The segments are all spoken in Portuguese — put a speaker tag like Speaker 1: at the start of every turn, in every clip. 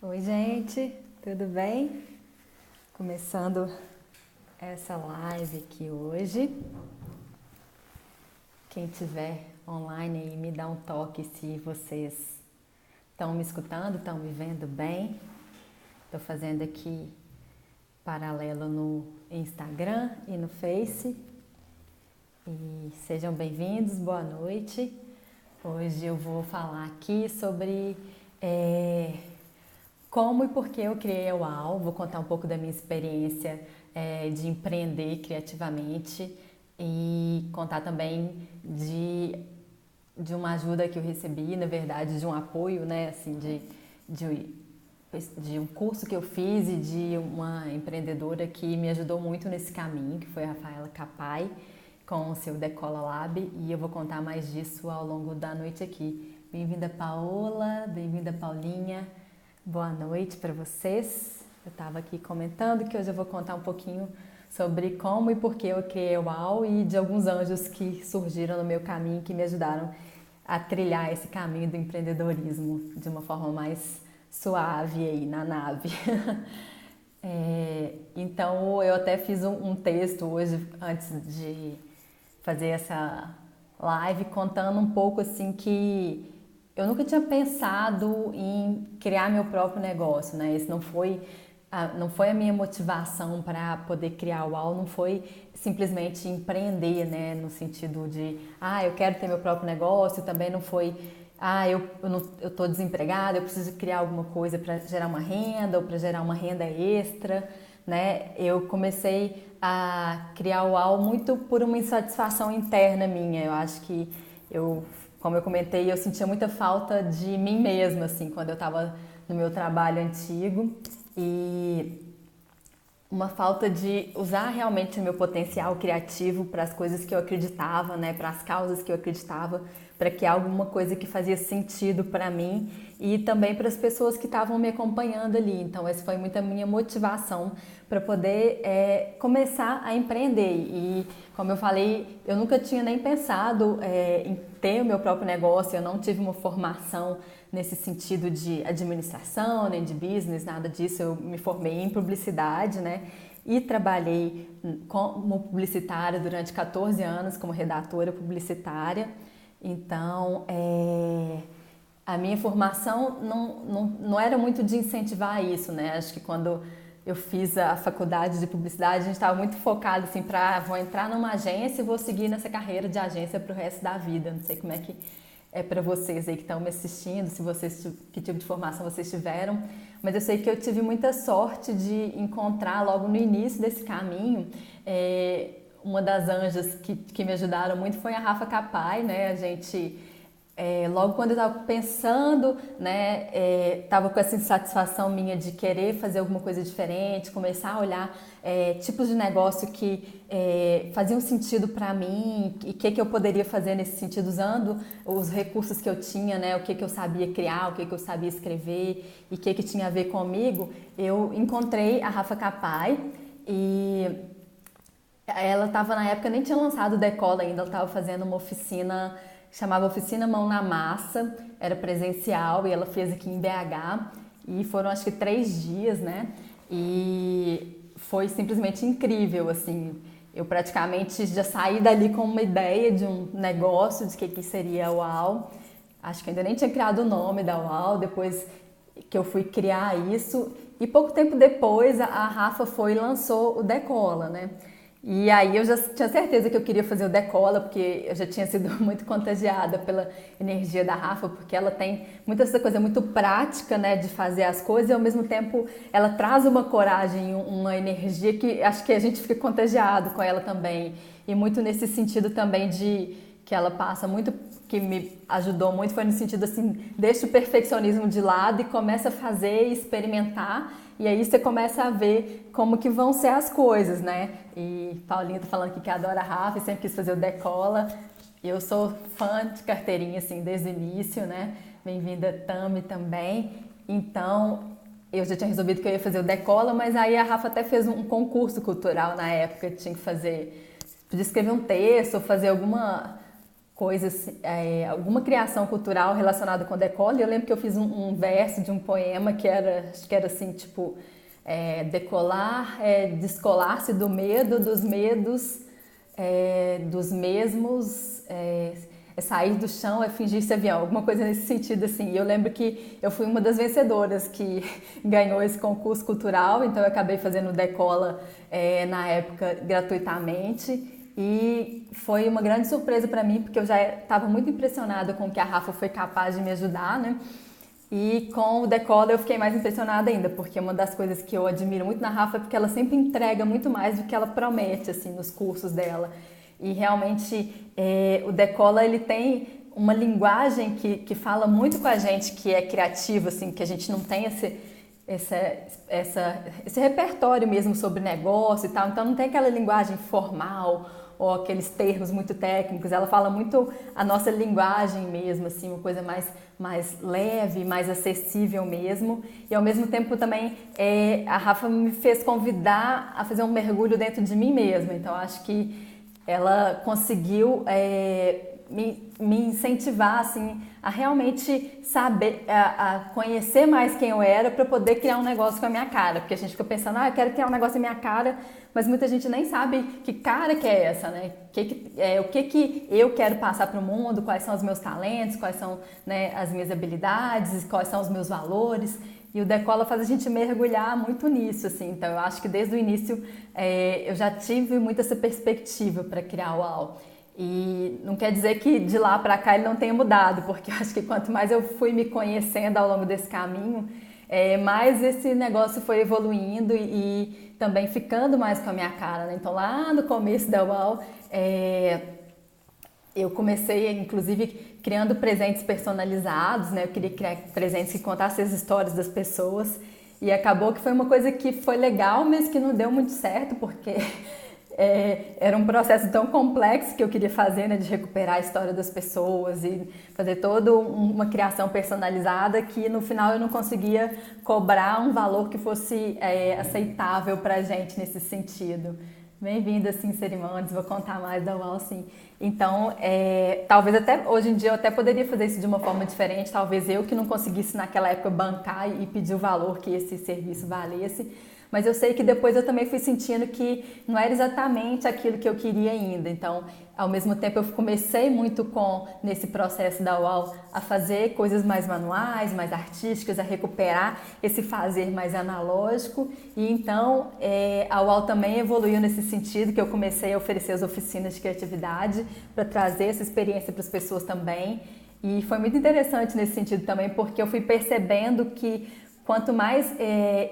Speaker 1: Oi, gente, tudo bem? Começando essa live aqui hoje. Quem tiver online aí, me dá um toque se vocês estão me escutando, estão me vendo bem. Estou fazendo aqui paralelo no Instagram e no Face. E sejam bem-vindos, boa noite. Hoje eu vou falar aqui sobre como e por que eu criei a UAU. Vou contar um pouco da minha experiência de empreender criativamente e contar também de uma ajuda que eu recebi, na verdade, de um apoio, né, assim, de um curso que eu fiz e de uma empreendedora que me ajudou muito nesse caminho, que foi a Rafaela Capai, com o seu Decola Lab, e eu vou contar mais disso ao longo da noite aqui. Bem-vinda, Paola, bem-vinda, Paulinha. Boa noite para vocês. Eu estava aqui comentando que hoje eu vou contar um pouquinho sobre como e por que eu criei o UAU e de alguns anjos que surgiram no meu caminho que me ajudaram a trilhar esse caminho do empreendedorismo de uma forma mais suave aí na nave. Então eu até fiz um texto hoje antes de fazer essa live contando um pouco assim que eu nunca tinha pensado em criar meu próprio negócio, né? Esse não foi a minha motivação para poder criar o UAU, não foi simplesmente empreender, né? No sentido de, eu quero ter meu próprio negócio, também não foi, eu tô desempregada, eu preciso criar alguma coisa para gerar uma renda ou para gerar uma renda extra, né? Eu comecei a criar o UAU muito por uma insatisfação interna minha. Eu acho que como eu comentei, eu sentia muita falta de mim mesma, assim, quando eu estava no meu trabalho antigo e uma falta de usar realmente o meu potencial criativo para as coisas que eu acreditava, né, para as causas que eu acreditava, para que alguma coisa que fazia sentido para mim e também para as pessoas que estavam me acompanhando ali. Então, essa foi muita minha motivação para poder começar a empreender. E, como eu falei, eu nunca tinha nem pensado em ter o meu próprio negócio, eu não tive uma formação nesse sentido de administração, nem de business, nada disso. Eu me formei em publicidade, né? E trabalhei como publicitária durante 14 anos, como redatora publicitária. Então, a minha formação não era muito de incentivar isso, né? Acho que quando eu fiz a faculdade de publicidade, a gente estava muito focado assim, vou entrar numa agência e vou seguir nessa carreira de agência para o resto da vida. Não sei como é que é para vocês aí que estão me assistindo, se vocês que tipo de formação vocês tiveram, mas eu sei que eu tive muita sorte de encontrar logo no início desse caminho uma das anjas que me ajudaram muito foi a Rafa Capai, né? A gente logo quando eu estava pensando, né, estava com essa insatisfação minha de querer fazer alguma coisa diferente, começar a olhar tipos de negócio que faziam sentido para mim e o que eu poderia fazer nesse sentido usando os recursos que eu tinha, né, o que eu sabia criar, o que eu sabia escrever e o que tinha a ver comigo. Eu encontrei a Rafa Capai e ela estava na época, nem tinha lançado o Decola ainda, ela estava fazendo uma oficina, chamava Oficina Mão na Massa, era presencial e ela fez aqui em BH e foram acho que 3 dias, né? E foi simplesmente incrível, assim. Eu praticamente já saí dali com uma ideia de um negócio, de que seria a UAU. Acho que ainda nem tinha criado o nome da UAU, depois que eu fui criar isso. E pouco tempo depois a Rafa foi e lançou o Decola, né? E aí eu já tinha certeza que eu queria fazer o Decola, porque eu já tinha sido muito contagiada pela energia da Rafa, porque ela tem muita essa coisa muito prática, né, de fazer as coisas e ao mesmo tempo ela traz uma coragem, uma energia que acho que a gente fica contagiado com ela também. E muito nesse sentido também de que ela passa muito, que me ajudou muito, foi no sentido assim, deixa o perfeccionismo de lado e começa a fazer e experimentar. E aí você começa a ver como que vão ser as coisas, né? E Paulinha tá falando aqui que adora a Rafa e sempre quis fazer o Decola. Eu sou fã de carteirinha, assim, desde o início, né? Bem-vinda, Tami, também. Então, eu já tinha resolvido que eu ia fazer o Decola, mas aí a Rafa até fez um concurso cultural na época, tinha que fazer, podia escrever um texto ou fazer alguma coisas, alguma criação cultural relacionada com decola. E eu lembro que eu fiz um verso de um poema que era, acho que era assim, tipo, decolar é descolar-se do medo, dos medos, dos mesmos, sair do chão é fingir-se avião, alguma coisa nesse sentido assim. E eu lembro que eu fui uma das vencedoras que ganhou esse concurso cultural, então eu acabei fazendo decola na época gratuitamente. E foi uma grande surpresa para mim, porque eu já estava muito impressionada com o que a Rafa foi capaz de me ajudar, né? E com o decola eu fiquei mais impressionada ainda, porque uma das coisas que eu admiro muito na Rafa é porque ela sempre entrega muito mais do que ela promete, assim, nos cursos dela. E realmente o decola, ele tem uma linguagem que fala muito com a gente, que é criativa, assim, que a gente não tem esse repertório mesmo sobre negócio e tal, então não tem aquela linguagem formal ou aqueles termos muito técnicos. Ela fala muito a nossa linguagem mesmo, assim, uma coisa mais leve, mais acessível mesmo. E ao mesmo tempo também a Rafa me fez convidar a fazer um mergulho dentro de mim mesma. Então acho que ela conseguiu me incentivar assim, a realmente saber, a conhecer mais quem eu era para poder criar um negócio com a minha cara. Porque a gente fica pensando, eu quero criar um negócio com a minha cara, mas muita gente nem sabe que cara que é essa, né? O que eu quero passar para o mundo, quais são os meus talentos, quais são, né, as minhas habilidades, quais são os meus valores. E o Decola faz a gente mergulhar muito nisso, assim. Então eu acho que desde o início eu já tive muito essa perspectiva para criar o UAU. E não quer dizer que de lá para cá ele não tenha mudado, porque eu acho que quanto mais eu fui me conhecendo ao longo desse caminho, mais esse negócio foi evoluindo e também ficando mais com a minha cara, né? Então lá no começo da UAU, eu comecei, inclusive, criando presentes personalizados, né? Eu queria criar presentes que contassem as histórias das pessoas e acabou que foi uma coisa que foi legal, mas que não deu muito certo, porque era um processo tão complexo que eu queria fazer, né? De recuperar a história das pessoas e fazer toda uma criação personalizada que no final eu não conseguia cobrar um valor que fosse aceitável pra gente nesse sentido. Bem-vinda, assim, Cerimônias, vou contar mais da UAU, sim. Então, talvez até hoje em dia eu até poderia fazer isso de uma forma diferente, talvez eu que não conseguisse naquela época bancar e pedir o valor que esse serviço valesse, mas eu sei que depois eu também fui sentindo que não era exatamente aquilo que eu queria ainda. Então, ao mesmo tempo eu comecei muito nesse processo da UAU a fazer coisas mais manuais, mais artísticas, a recuperar esse fazer mais analógico. E então a UAU também evoluiu nesse sentido, que eu comecei a oferecer as oficinas de criatividade para trazer essa experiência para as pessoas também. E foi muito interessante nesse sentido também, porque eu fui percebendo que quanto mais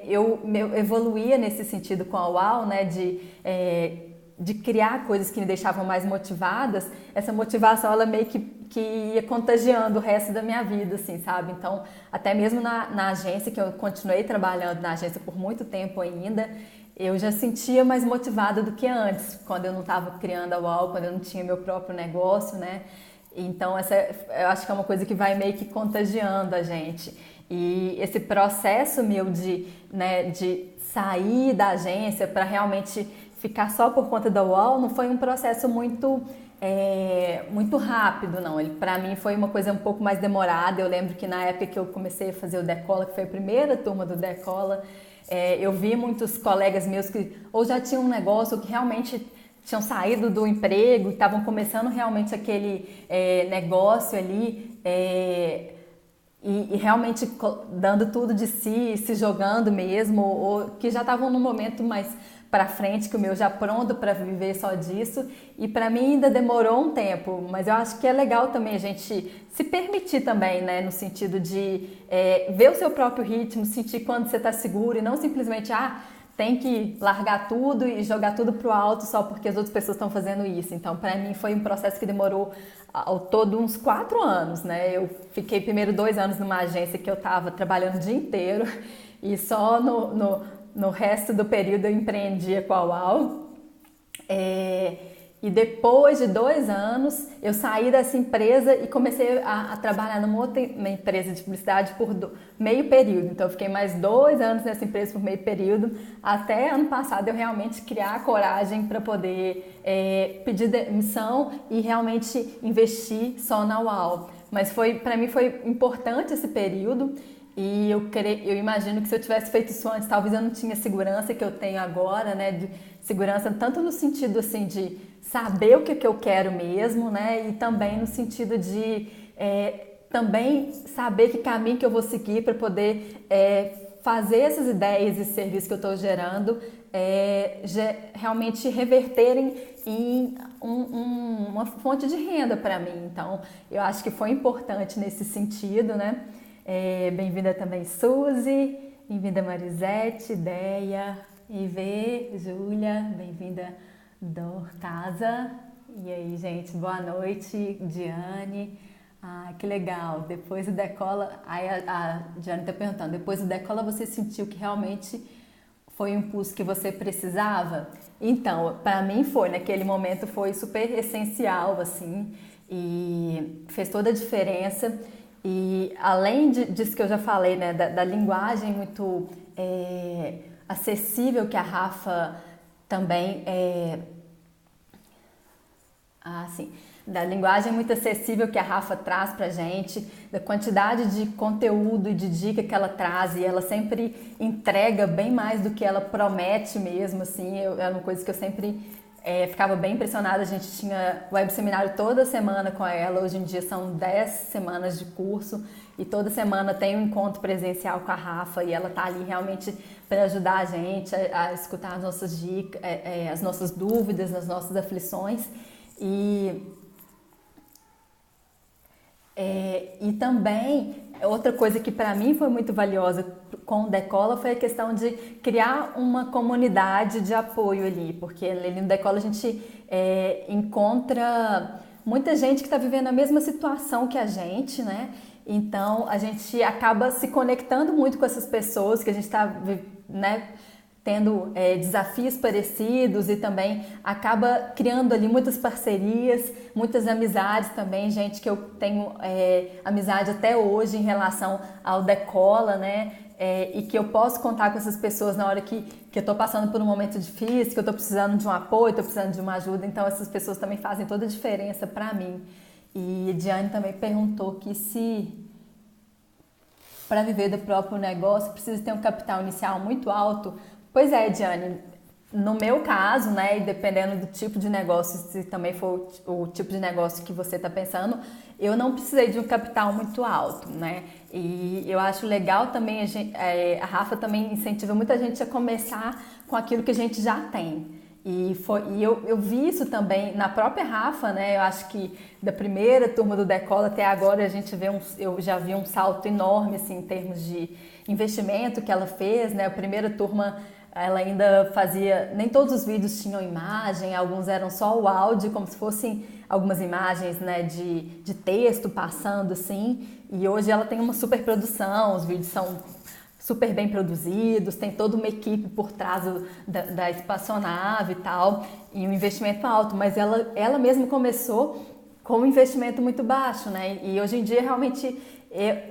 Speaker 1: eu evoluía nesse sentido com a UAU, né, de criar coisas que me deixavam mais motivadas, essa motivação ela meio que ia contagiando o resto da minha vida, assim, sabe? Então, até mesmo na agência, que eu continuei trabalhando na agência por muito tempo ainda, eu já sentia mais motivada do que antes, quando eu não estava criando a UAU, quando eu não tinha meu próprio negócio, né? Então, eu acho que é uma coisa que vai meio que contagiando a gente. E esse processo meu de sair da agência para realmente ficar só por conta da UAU não foi um processo muito rápido, não. Para mim foi uma coisa um pouco mais demorada. Eu lembro que na época que eu comecei a fazer o Decola, que foi a primeira turma do Decola, eu vi muitos colegas meus que ou já tinham um negócio, ou que realmente tinham saído do emprego e estavam começando realmente aquele negócio ali, e realmente dando tudo de si, se jogando mesmo, ou que já estavam num momento mais para frente, que o meu já pronto para viver só disso. E para mim ainda demorou um tempo, mas eu acho que é legal também a gente se permitir também, né, no sentido de ver o seu próprio ritmo, sentir quando você está seguro e não simplesmente tem que largar tudo e jogar tudo pro alto só porque as outras pessoas estão fazendo isso. Então, para mim foi um processo que demorou ao todo uns 4 anos, né? Eu fiquei primeiro 2 anos numa agência que eu estava trabalhando o dia inteiro e só no resto do período eu empreendia com a UAU. E depois de 2 anos, eu saí dessa empresa e comecei a trabalhar numa outra empresa de publicidade por meio período. Então, eu fiquei mais 2 anos nessa empresa por meio período, até ano passado eu realmente criar a coragem para poder pedir demissão e realmente investir só na UAU. Mas para mim foi importante esse período. E eu imagino que se eu tivesse feito isso antes, talvez eu não tinha a segurança que eu tenho agora, né? De segurança tanto no sentido assim de saber o que eu quero mesmo, né? E também no sentido de também saber que caminho que eu vou seguir para poder fazer essas ideias e serviços que eu estou gerando realmente reverterem em uma fonte de renda para mim. Então, eu acho que foi importante nesse sentido, né? Bem-vinda também, Suzy, bem-vinda Marisete, Deia, Ivê, Júlia, bem-vinda Dorcasa. E aí, gente, boa noite, Diane. Ah, que legal, depois do Decola, aí a Diane está perguntando, depois do Decola você sentiu que realmente foi o impulso que você precisava? Então, para mim foi, naquele momento foi super essencial, assim, e fez toda a diferença. E além disso que eu já falei, né, da linguagem muito acessível que a Rafa também da linguagem muito acessível que a Rafa traz pra gente, da quantidade de conteúdo e de dica que ela traz, e ela sempre entrega bem mais do que ela promete mesmo, assim, é uma coisa que eu sempre ficava bem impressionada. A gente tinha web seminário toda semana com ela, hoje em dia são 10 semanas de curso, e toda semana tem um encontro presencial com a Rafa, e ela tá ali realmente para ajudar a gente a escutar as nossas dicas, as nossas dúvidas, as nossas aflições. E também, outra coisa que para mim foi muito valiosa com o Decola foi a questão de criar uma comunidade de apoio ali, porque ali no Decola a gente encontra muita gente que está vivendo a mesma situação que a gente, né? Então a gente acaba se conectando muito com essas pessoas que a gente está, né, tendo desafios parecidos, e também acaba criando ali muitas parcerias, muitas amizades também, gente que eu tenho amizade até hoje em relação ao Decola, né? E que eu posso contar com essas pessoas na hora que eu estou passando por um momento difícil, que eu estou precisando de um apoio, estou precisando de uma ajuda. Então essas pessoas também fazem toda a diferença para mim. E a Diane também perguntou que se para viver do próprio negócio precisa ter um capital inicial muito alto. Pois é, Diane, no meu caso, né, e dependendo do tipo de negócio, se também for o tipo de negócio que você está pensando, eu não precisei de um capital muito alto, né? E eu acho legal também, a Rafa também incentiva muita gente a começar com aquilo que a gente já tem. E eu vi isso também na própria Rafa, né? Eu acho que da primeira turma do Decola até agora eu já vi um salto enorme, assim, em termos de investimento que ela fez, né? A primeira turma ela ainda fazia, nem todos os vídeos tinham imagem, alguns eram só o áudio, como se fossem algumas imagens, né, de texto passando, assim, e hoje ela tem uma super produção, os vídeos são super bem produzidos, tem toda uma equipe por trás da espaçonave e tal, e um investimento alto, mas ela mesma começou com um investimento muito baixo, né, e hoje em dia realmente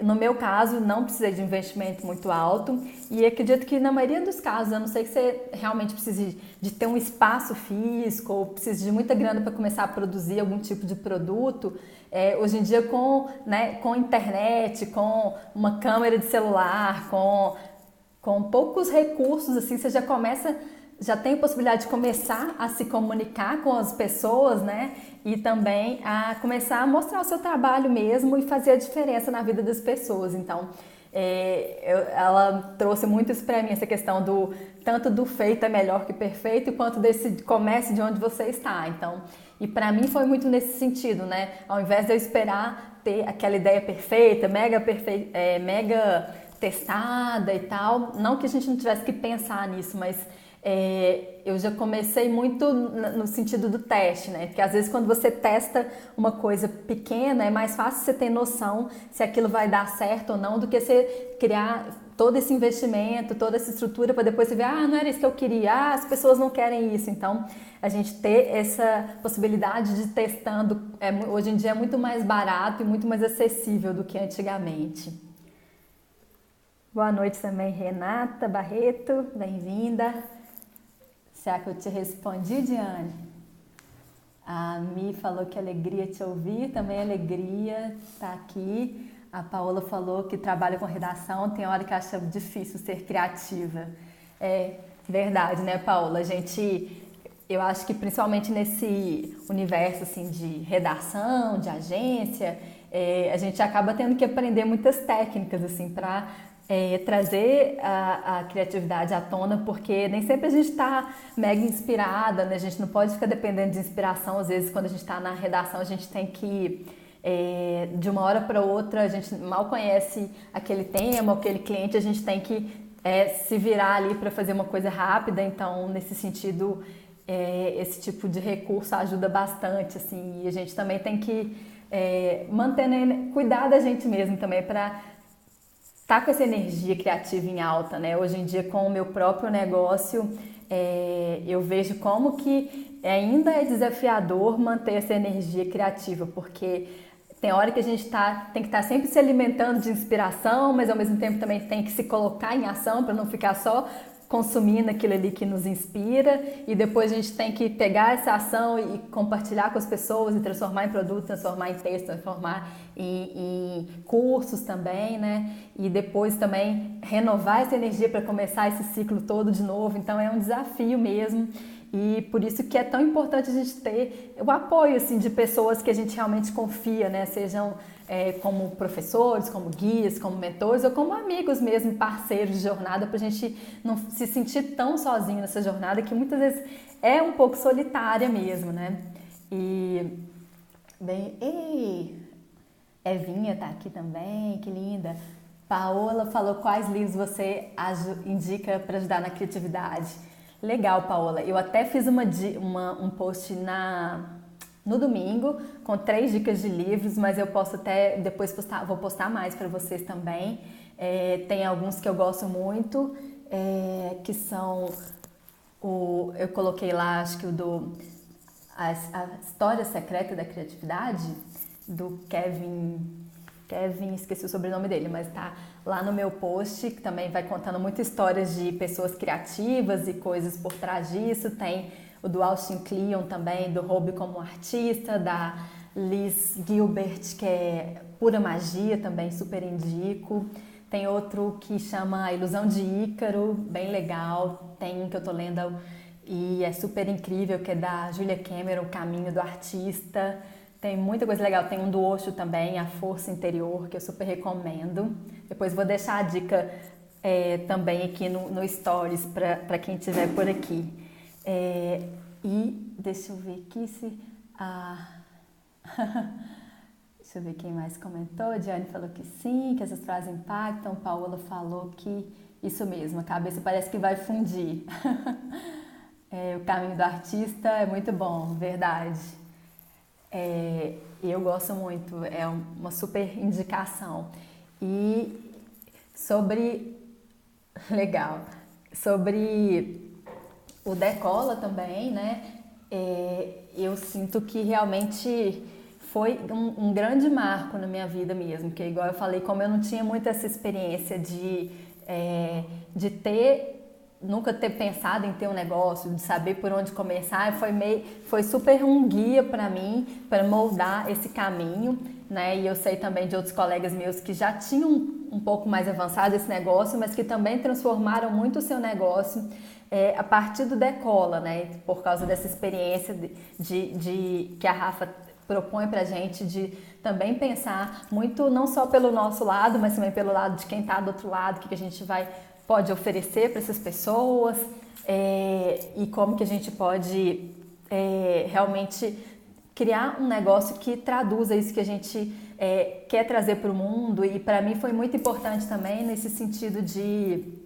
Speaker 1: no meu caso, não precisei de um investimento muito alto, e acredito que na maioria dos casos, a não ser que você realmente precise de ter um espaço físico ou precise de muita grana para começar a produzir algum tipo de produto, hoje em dia com internet, com uma câmera de celular, com poucos recursos, assim, você já tem a possibilidade de começar a se comunicar com as pessoas, né? E também a começar a mostrar o seu trabalho mesmo e fazer a diferença na vida das pessoas. Então, ela trouxe muito isso para mim, essa questão tanto do feito é melhor que perfeito, quanto desse comece de onde você está. Então, e para mim foi muito nesse sentido, né? Ao invés de eu esperar ter aquela ideia perfeita, mega testada e tal, não que a gente não tivesse que pensar nisso, mas eu já comecei muito no sentido do teste, né? Porque às vezes quando você testa uma coisa pequena, é mais fácil você ter noção se aquilo vai dar certo ou não, do que você criar todo esse investimento, toda essa estrutura para depois você ver, não era isso que eu queria, as pessoas não querem isso. Então, a gente ter essa possibilidade de testando, hoje em dia é muito mais barato e muito mais acessível do que antigamente. Boa noite também, Renata Barreto, bem-vinda. Será que eu te respondi, Diane? A Mi falou que alegria te ouvir, também alegria estar aqui. A Paola falou que trabalha com redação, tem hora que acha difícil ser criativa. É verdade, né, Paola? Eu acho que principalmente nesse universo assim, de redação, de agência, a gente acaba tendo que aprender muitas técnicas assim, para trazer a criatividade à tona, porque nem sempre a gente está mega inspirada, né? A gente não pode ficar dependendo de inspiração. Às vezes, quando a gente está na redação, a gente tem que, de uma hora para outra, a gente mal conhece aquele tema, aquele cliente, a gente tem que se virar ali para fazer uma coisa rápida. Então, nesse sentido, esse tipo de recurso ajuda bastante, assim, e a gente também tem que manter, né, cuidar da gente mesmo também para tá com essa energia criativa em alta, né? Hoje em dia, com o meu próprio negócio, eu vejo como que ainda é desafiador manter essa energia criativa, porque tem hora que a gente tem que estar sempre se alimentando de inspiração, mas ao mesmo tempo também tem que se colocar em ação para não ficar só consumindo aquilo ali que nos inspira, e depois a gente tem que pegar essa ação e compartilhar com as pessoas e transformar em produto, transformar em texto, transformar em cursos também, né? E depois também renovar essa energia para começar esse ciclo todo de novo. Então é um desafio mesmo. E por isso que é tão importante a gente ter o apoio assim, de pessoas que a gente realmente confia, né? Sejam como professores, como guias, como mentores ou como amigos mesmo, parceiros de jornada, para a gente não se sentir tão sozinho nessa jornada, que muitas vezes é um pouco solitária mesmo, né? E, Evinha tá aqui também, que linda. Paola falou quais livros você indica para ajudar na criatividade. Legal, Paola. Eu até fiz um post no domingo com 3 dicas de livros, mas eu posso até depois vou postar mais para vocês também. Tem alguns que eu gosto muito, que são eu coloquei lá, acho que a História Secreta da Criatividade, do Kevin, esqueci o sobrenome dele, mas tá lá no meu post, que também vai contando muitas histórias de pessoas criativas e coisas por trás disso. Tem o do Austin Kleon também, do Hobby como Artista, da Liz Gilbert, que é Pura Magia, também super indico. Tem outro que chama A Ilusão de Ícaro, bem legal. Tem um que eu tô lendo e é super incrível, que é da Julia Cameron, O Caminho do Artista. Tem muita coisa legal, tem um do Osho também, A Força Interior, que eu super recomendo. Depois vou deixar a dica também aqui no Stories para quem estiver por aqui. E deixa eu ver aqui se... deixa eu ver quem mais comentou. A Diane falou que sim, que essas frases impactam. Paola falou que isso mesmo, a cabeça parece que vai fundir. O Caminho do Artista é muito bom, verdade. Eu gosto muito, é uma super indicação. E legal, sobre o Decola também, né? Eu sinto que realmente foi um grande marco na minha vida mesmo, que igual eu falei, como eu não tinha muito essa experiência de nunca ter pensado em ter um negócio, de saber por onde começar, foi super um guia para mim, para moldar esse caminho, né? E eu sei também de outros colegas meus que já tinham um pouco mais avançado esse negócio, mas que também transformaram muito o seu negócio a partir do Decola, né? Por causa dessa experiência que a Rafa propõe pra gente de também pensar muito não só pelo nosso lado, mas também pelo lado de quem está do outro lado, o que a gente pode oferecer para essas pessoas, e como que a gente pode realmente criar um negócio que traduza isso que a gente quer trazer para o mundo. E para mim foi muito importante também nesse sentido de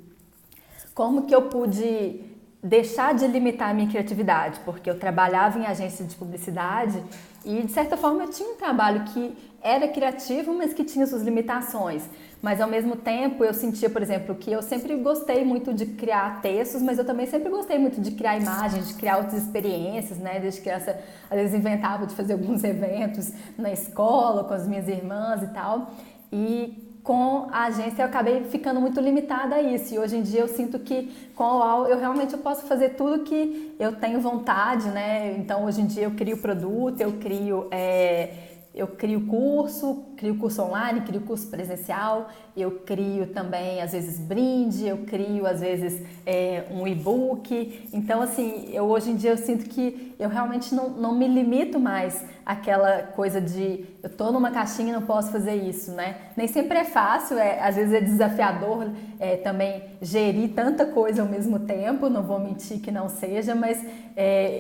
Speaker 1: como que eu pude deixar de limitar a minha criatividade, porque eu trabalhava em agência de publicidade e, de certa forma, eu tinha um trabalho que era criativo, mas que tinha suas limitações. Mas, ao mesmo tempo, eu sentia, por exemplo, que eu sempre gostei muito de criar textos, mas eu também sempre gostei muito de criar imagens, de criar outras experiências, né? Desde criança, às vezes, inventava de fazer alguns eventos na escola, com as minhas irmãs e tal. E com a agência eu acabei ficando muito limitada a isso, e hoje em dia eu sinto que com a UAU eu realmente posso fazer tudo que eu tenho vontade, né? Então hoje em dia eu crio produto, eu crio curso online, crio curso presencial, eu crio também às vezes brinde, eu crio às vezes um e-book. Então assim, hoje em dia eu sinto que eu realmente não me limito mais àquela coisa de eu tô numa caixinha e não posso fazer isso, né? Nem sempre é fácil, às vezes é desafiador também gerir tanta coisa ao mesmo tempo, não vou mentir que não seja, mas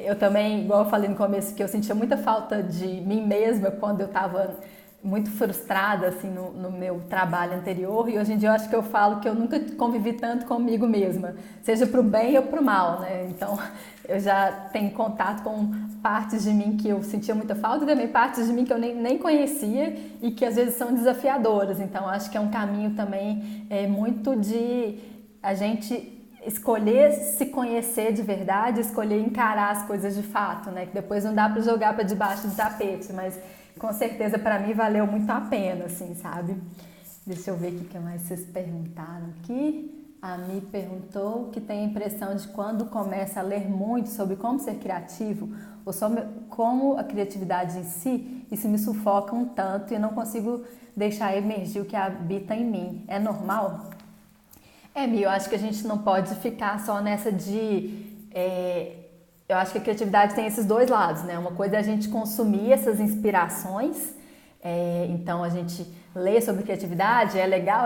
Speaker 1: eu também, igual eu falei no começo, que eu sentia muita falta de mim mesma quando eu estava muito frustrada assim no meu trabalho anterior, e hoje em dia eu acho que eu falo que eu nunca convivi tanto comigo mesma, seja pro bem ou pro mal, né? Então eu já tenho contato com partes de mim que eu sentia muita falta e também partes de mim que eu nem conhecia e que às vezes são desafiadoras. Então acho que é um caminho também muito de a gente escolher se conhecer de verdade, escolher encarar as coisas de fato, né? Que depois não dá para jogar para debaixo do tapete, mas com certeza para mim valeu muito a pena, assim, sabe? Deixa eu ver o que mais vocês perguntaram aqui. A Mi perguntou que tem a impressão de quando começa a ler muito sobre como ser criativo ou sobre como a criatividade em si, isso me sufoca um tanto e não consigo deixar emergir o que habita em mim. É normal? Mi, eu acho que a gente não pode ficar só nessa de... eu acho que a criatividade tem esses dois lados, né? Uma coisa é a gente consumir essas inspirações, então a gente lê sobre criatividade, é legal,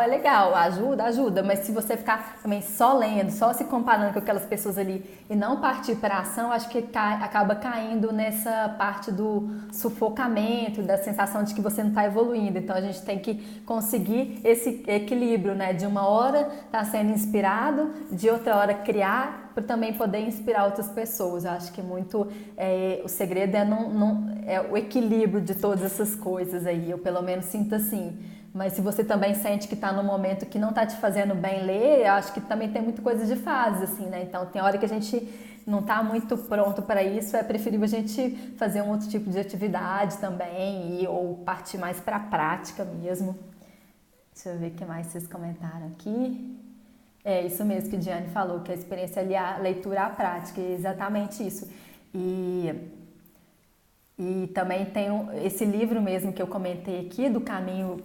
Speaker 1: ajuda, mas se você ficar também só lendo, só se comparando com aquelas pessoas ali e não partir para a ação, acho que acaba caindo nessa parte do sufocamento, da sensação de que você não está evoluindo. Então a gente tem que conseguir esse equilíbrio, né? De uma hora estar sendo inspirado, de outra hora criar, para também poder inspirar outras pessoas. Eu acho que muito o segredo é o equilíbrio de todas essas coisas aí, eu pelo menos sinto assim. Mas se você também sente que está num momento que não está te fazendo bem ler, eu acho que também tem muita coisa de fase, assim, né? Então tem hora que a gente não está muito pronto para isso, é preferível a gente fazer um outro tipo de atividade também, ou partir mais para a prática mesmo. Deixa eu ver o que mais vocês comentaram aqui. É isso mesmo que a Diane falou, que a experiência ali é a leitura à prática, é exatamente isso. E também tem esse livro mesmo que eu comentei aqui, do Caminho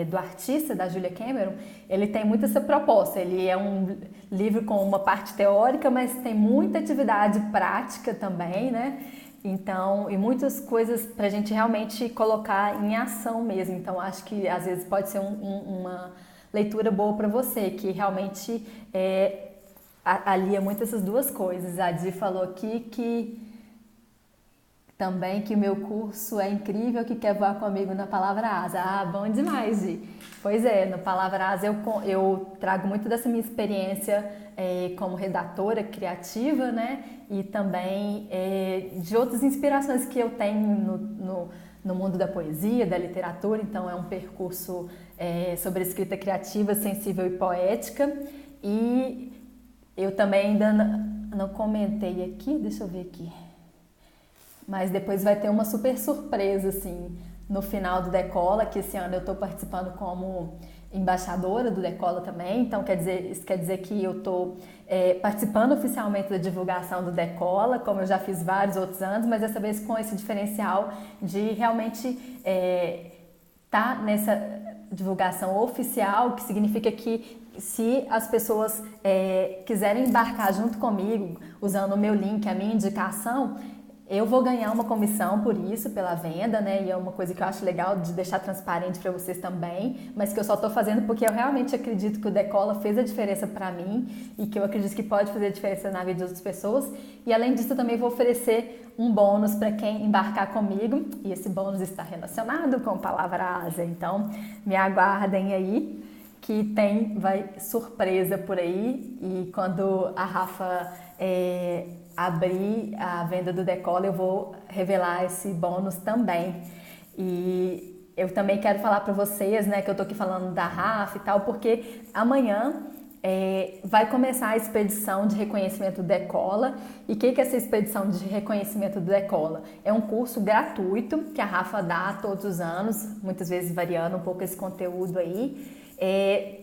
Speaker 1: do Artista, da Julia Cameron, ele tem muito essa proposta, ele é um livro com uma parte teórica, mas tem muita atividade prática também, né? Então, e muitas coisas para a gente realmente colocar em ação mesmo. Então, acho que às vezes pode ser uma leitura boa para você, que realmente alia muito essas duas coisas. A Di falou aqui que também que o meu curso é incrível, que quer voar comigo na Palavra Asa. Ah, bom demais, Di. Pois é, no Palavra Asa eu trago muito dessa minha experiência como redatora criativa, né? E também de outras inspirações que eu tenho no mundo da poesia, da literatura. Então é um percurso sobre escrita criativa, sensível e poética. E eu também ainda não comentei aqui, deixa eu ver aqui. Mas depois vai ter uma super surpresa, assim, no final do Decola, que esse ano eu estou participando como embaixadora do Decola também. Então, isso quer dizer que eu estou participando oficialmente da divulgação do Decola, como eu já fiz vários outros anos, mas dessa vez com esse diferencial de realmente tá nessa divulgação oficial, que significa que se as pessoas quiserem embarcar junto comigo, usando o meu link, a minha indicação, eu vou ganhar uma comissão por isso, pela venda, né? E é uma coisa que eu acho legal de deixar transparente para vocês também, mas que eu só estou fazendo porque eu realmente acredito que o Decola fez a diferença para mim e que eu acredito que pode fazer a diferença na vida de outras pessoas. E além disso, eu também vou oferecer um bônus para quem embarcar comigo, e esse bônus está relacionado com a Palavra Asa. Então, me aguardem aí, que vai surpresa por aí. E quando a Rafa abrir a venda do Decola, eu vou revelar esse bônus também. E eu também quero falar para vocês, né, que eu tô aqui falando da Rafa e tal, porque amanhã vai começar a expedição de reconhecimento do Decola. E o que é essa expedição de reconhecimento do Decola? É um curso gratuito que a Rafa dá todos os anos, muitas vezes variando um pouco esse conteúdo aí,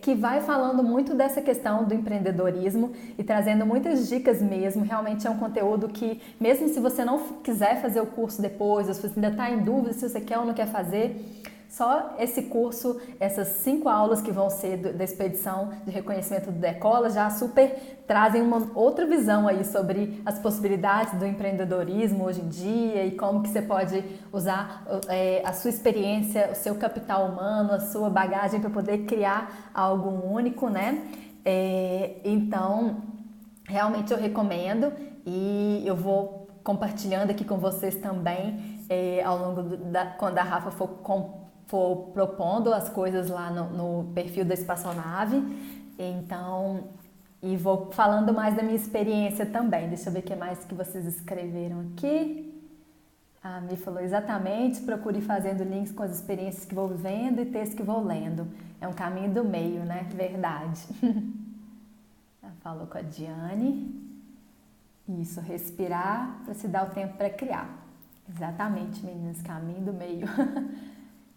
Speaker 1: que vai falando muito dessa questão do empreendedorismo e trazendo muitas dicas mesmo. Realmente é um conteúdo que, mesmo se você não quiser fazer o curso depois, ou se você ainda está em dúvida se você quer ou não quer fazer, só esse curso, essas 5 aulas que vão ser da expedição de reconhecimento do Decola já super trazem uma outra visão aí sobre as possibilidades do empreendedorismo hoje em dia e como que você pode usar a sua experiência, o seu capital humano, a sua bagagem para poder criar algo único, né? Então, realmente eu recomendo e eu vou compartilhando aqui com vocês também ao longo quando a Rafa for propondo as coisas lá no perfil da Espaçonave. Então, e vou falando mais da minha experiência também. Deixa eu ver o que mais que vocês escreveram aqui. A Mi falou exatamente, procure fazendo links com as experiências que vou vivendo e textos que vou lendo. É um caminho do meio, né? Verdade. Falou com a Diane. Isso, respirar para se dar o tempo para criar. Exatamente, meninas, caminho do meio.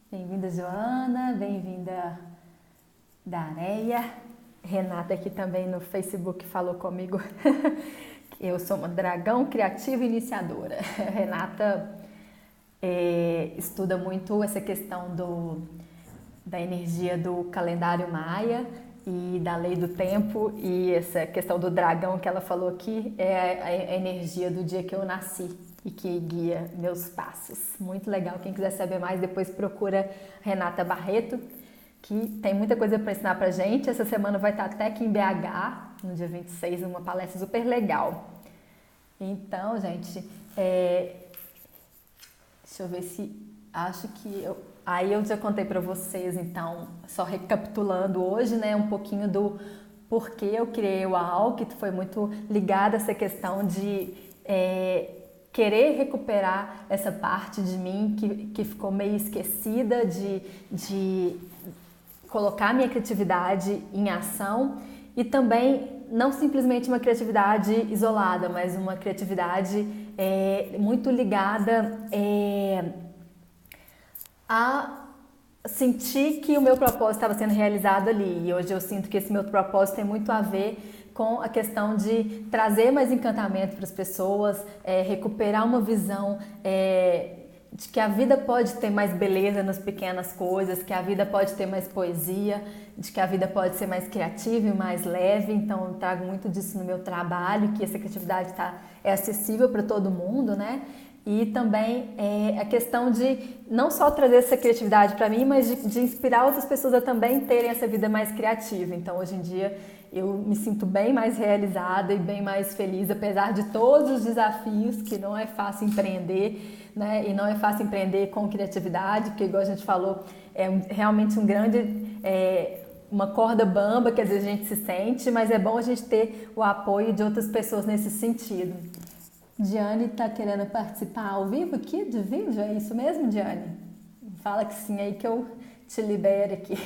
Speaker 1: Bem-vinda, Joana, bem-vinda, Dareia. Renata aqui também no Facebook falou comigo que eu sou uma dragão criativa iniciadora. Renata estuda muito essa questão da energia do calendário maia e da lei do tempo, e essa questão do dragão que ela falou aqui é a energia do dia que eu nasci e que guia meus passos. Muito legal, quem quiser saber mais depois procura Renata Barreto, que tem muita coisa para ensinar pra gente. Essa semana vai estar até aqui em BH, no dia 26, uma palestra super legal. Então, gente, deixa eu ver se... Acho que Aí eu já contei para vocês, então, só recapitulando hoje, né, um pouquinho do porquê eu criei o UAU, que foi muito ligada a essa questão de querer recuperar essa parte de mim que ficou meio esquecida, de colocar minha criatividade em ação e também não simplesmente uma criatividade isolada, mas uma criatividade muito ligada a sentir que o meu propósito estava sendo realizado ali. E hoje eu sinto que esse meu propósito tem muito a ver com a questão de trazer mais encantamento para as pessoas, recuperar uma visão de que a vida pode ter mais beleza nas pequenas coisas, que a vida pode ter mais poesia, de que a vida pode ser mais criativa e mais leve. Então eu trago muito disso no meu trabalho, que essa criatividade é acessível para todo mundo, né? E também a questão de não só trazer essa criatividade para mim, mas de inspirar outras pessoas a também terem essa vida mais criativa. Então, hoje em dia, eu me sinto bem mais realizada e bem mais feliz, apesar de todos os desafios, que não é fácil empreender, né? E não é fácil empreender com criatividade, porque, igual a gente falou, realmente um grande... uma corda bamba que às vezes a gente se sente, mas é bom a gente ter o apoio de outras pessoas nesse sentido. Diane está querendo participar ao vivo aqui de vídeo, é isso mesmo, Diane? Fala que sim aí que eu te libero aqui.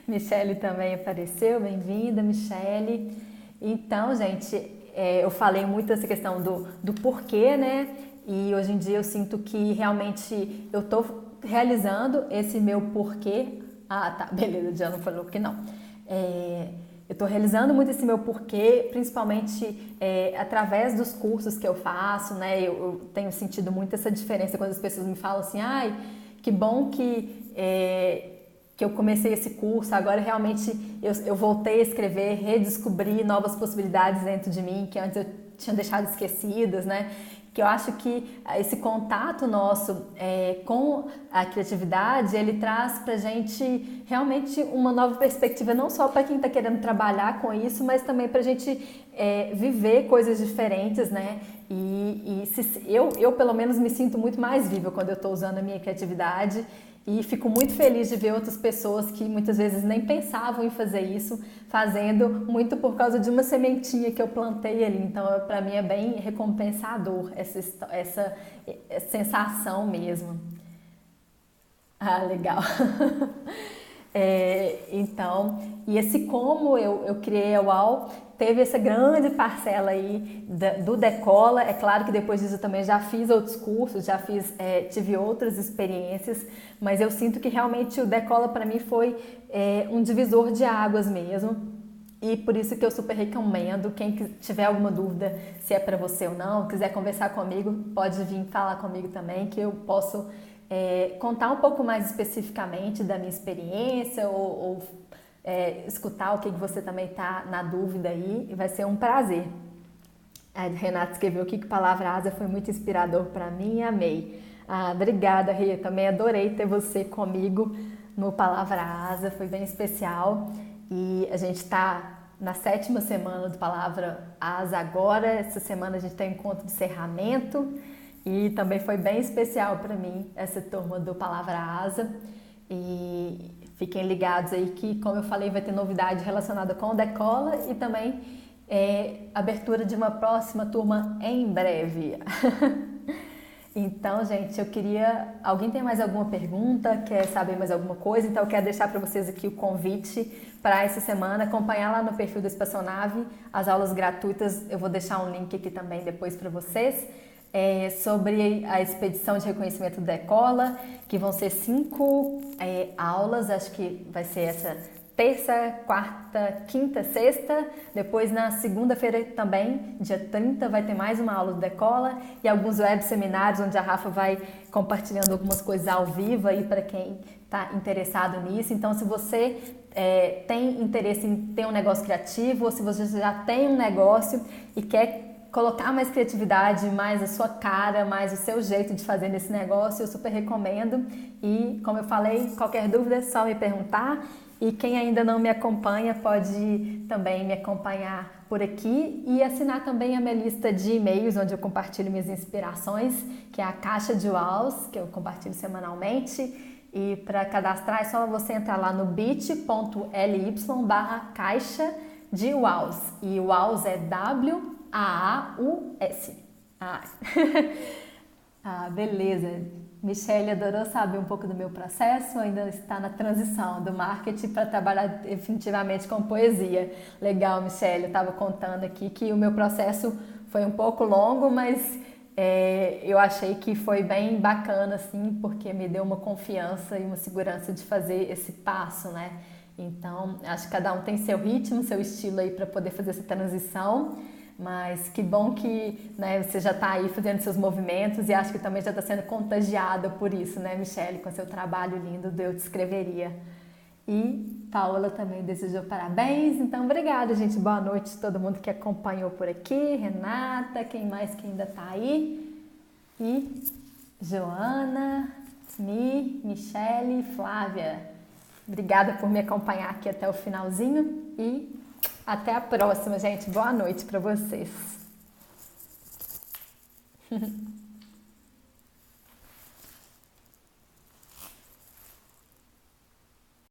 Speaker 1: Michele também apareceu, bem-vinda, Michele. Então, gente, eu falei muito dessa questão do porquê, né? E hoje em dia eu sinto que realmente eu estou realizando esse meu porquê. Ah, tá, beleza, Diane falou que não. Eu estou realizando muito esse meu porquê, principalmente através dos cursos que eu faço, né? Eu tenho sentido muito essa diferença quando as pessoas me falam assim, ai, que bom que eu comecei esse curso, agora realmente eu voltei a escrever, redescobri novas possibilidades dentro de mim que antes eu tinha deixado esquecidas, né? Que eu acho que esse contato nosso com a criatividade, ele traz pra gente realmente uma nova perspectiva, não só para quem está querendo trabalhar com isso, mas também pra gente viver coisas diferentes, né? Eu pelo menos me sinto muito mais viva quando eu estou usando a minha criatividade E fico muito feliz de ver outras pessoas que muitas vezes nem pensavam em fazer isso, fazendo muito por causa de uma sementinha que eu plantei ali. Então, para mim é bem recompensador essa sensação mesmo. Ah, legal. Então, e esse como eu criei a UAU, teve essa grande parcela aí do Decola. É claro que depois disso eu também já fiz outros cursos, tive outras experiências, mas eu sinto que realmente o Decola para mim foi um divisor de águas mesmo. E por isso que eu super recomendo, quem tiver alguma dúvida se é para você ou não, quiser conversar comigo, pode vir falar comigo também, que eu posso contar um pouco mais especificamente da minha experiência ou escutar o que você também está na dúvida aí, e vai ser um prazer. A Renata escreveu aqui que Palavra Asa foi muito inspirador para mim, amei. Ah, obrigada, Rê, também adorei ter você comigo no Palavra Asa, foi bem especial. E a gente está na 7ª semana do Palavra Asa agora. Essa semana a gente tem um encontro de encerramento e também foi bem especial para mim essa turma do Palavra Asa. E fiquem ligados aí que, como eu falei, vai ter novidade relacionada com o Decola e também abertura de uma próxima turma em breve. Então, gente, eu queria... Alguém tem mais alguma pergunta? Quer saber mais alguma coisa? Então, eu quero deixar para vocês aqui o convite para essa semana. Acompanhar lá no perfil da Espaçonave as aulas gratuitas. Eu vou deixar um link aqui também depois para vocês. Sobre a expedição de reconhecimento do Decola, que vão ser 5 aulas. Acho que vai ser essa terça, quarta, quinta, sexta. Depois na segunda-feira também, dia 30, vai ter mais uma aula do Decola e alguns web seminários onde a Rafa vai compartilhando algumas coisas ao vivo aí para quem está interessado nisso. Então, se você tem interesse em ter um negócio criativo ou se você já tem um negócio e quer colocar mais criatividade, mais a sua cara, mais o seu jeito de fazer nesse negócio, eu super recomendo. E, como eu falei, qualquer dúvida é só me perguntar. E quem ainda não me acompanha pode também me acompanhar por aqui e assinar também a minha lista de e-mails, onde eu compartilho minhas inspirações, que é a Caixa de Uaus, que eu compartilho semanalmente. E para cadastrar é só você entrar lá no bit.ly/caixa de Uaus. E Uaus é WAAUS. Beleza. Michele adorou saber um pouco do meu processo, ainda está na transição do marketing para trabalhar definitivamente com poesia. Legal, Michele, eu estava contando aqui que o meu processo foi um pouco longo, mas eu achei que foi bem bacana, assim, porque me deu uma confiança e uma segurança de fazer esse passo, né? Então, acho que cada um tem seu ritmo, seu estilo aí para poder fazer essa transição. Mas que bom que, né, você já está aí fazendo seus movimentos e acho que também já está sendo contagiada por isso, né, Michele, com seu trabalho lindo do Eu Te Escreveria. E Paola também desejou parabéns, então obrigada, gente, boa noite a todo mundo que acompanhou por aqui, Renata, quem mais que ainda está aí, e Joana, Michele, Flávia. Obrigada por me acompanhar aqui até o finalzinho e até a próxima, gente. Boa noite para vocês.